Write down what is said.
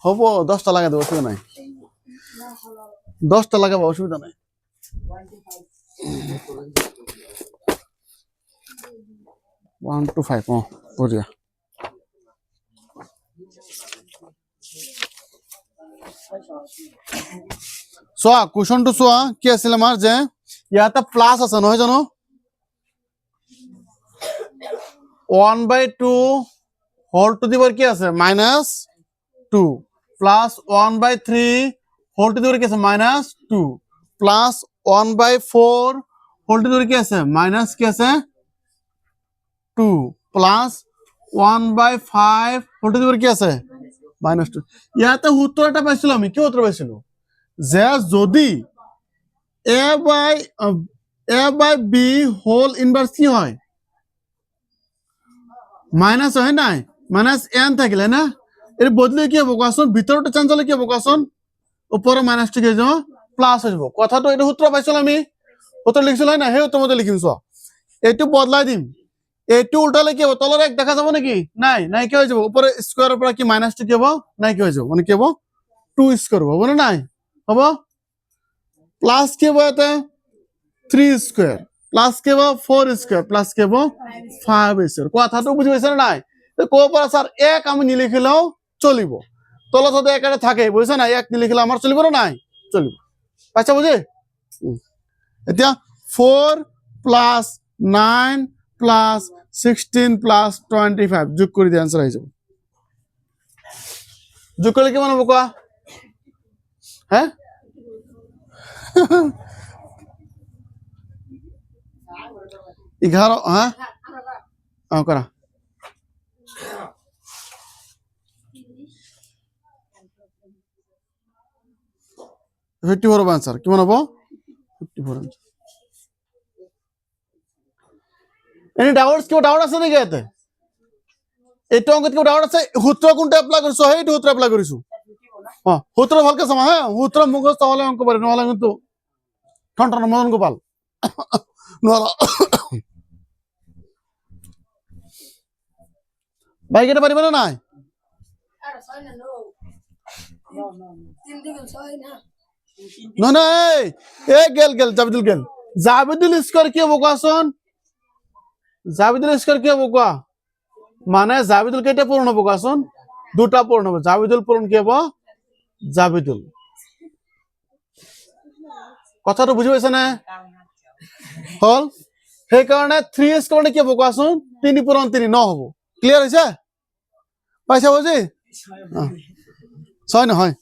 হব 10টা লাগাই দেবো, অসুবিধা নাই। 10টা লাগাবো, অসুবিধা নাই। 1 to 5 বঢ়িয়া। চোৱা কুৱেশ্যনটো চোৱা কি আছিল আমাৰ, যে ইয়াতে প্লাছ আছে নহয় জানো, 1/2 হোল টু দি পাৱাৰ কি আছে -2 plus 1/3 whole to the power কি আছে -2 plus 1/4 whole to the power কি আছে মাইনাছ কি আছে 2 plus 1/5 whole to the power কি আছে -2। ইয়াতে সূত্ৰ এটা পাইছিলো আমি, কি সূত্ৰ পাইছিলো, যে যদি a by b whole inverse কি হয় মাইনাস হয় নাই, মাইনাস n থাকিলে না, এর বদলে কি হবো কোৱাচোন, ভিতৰতে চেঞ্জ হলে কি হবো কোৱাচোন, ওপৰৰ মাইনাসটো কি যাব প্লাস হৈ যাব। কথাটো এটা সূত্ৰ পাইছিল আমি, সূত্ৰ লিখিছিল হয় না, সেই সূত্ৰ মতে লিখিম। চোৱা এইটো বদলাই দিম, এইটো উল্টালে কি হব, তলৰ এক দেখা যাব নেকি, নাই নাই কি হৈ যাব, উপরে স্কয়াৰৰ পৰা কি মাইনাসটো কি হব নাই কি হৈ যাব, মানে কি হব 2 স্কয়ার হব না, নাই হব প্লাস কি হব এটা 3 স্কয়ার প্লাস কি হব 4 স্কয়ার প্লাস কি হব 5 স্কয়ার। কথাটো বুঝি পাইছে না নাই, তো কোৰ পৰা স্যার এক আমি নিলিখিলেও চলিব, তলত যদি এক এটা থাকে বুঝছ না, এক নিলিখিলে আমাৰ চলিব না নাই চলিব, পাইছা বুঝি। এতিয়া 4 প্লাস 9 প্লাস 16 প্লাস 25 যোগ কৰি দি আনসার আহি যাব। যোগ কৰিলে কিমান হ'ব কোৱা, হ্যাঁ 11 হ্যাঁ কৰা 54 আনসার কিমান হ'ব 54 আনসার। এনি ডাউটস, কিবা ডাউট আছে নেকি ইয়াতে, এইটো অংকত কিবা ডাউট আছে, সূত্ৰ কোনটা এপ্লাই কৰিছো, সেইটো সূত্ৰ এপ্লাই কৰিছো। সূত্ৰ ভালকে চাবা হ্যাঁ, সূত্ৰ মুখস্থ হলে অংক পাৰি, নহলে কিন্তু ঠন ঠন মদন গোপাল নহলে বাইক এটা পাৰিব না নাই, নহয় নহয় এই গেল গেল জাবিদুল গেল, জাবিদুল স্কয়ার কি হব কোৱাচোন, জাবিদুল স্কয়ার কি হব কোৱা, মানে জাবিদুল কেইটা পূরণ হব কোৱাচোন, দুটা পূরণ হবে, জাবিদুল পূরণ কি হব জাবিদুল। কথাটো বুঝি পাইছে না হল, সেই কাৰণে 3 স্কয়ার কি হব কোৱাচোন 3 পূরণ 3 ন হব, ক্লিয়ার হৈছে পাইছা বুঝি 6 নহয়।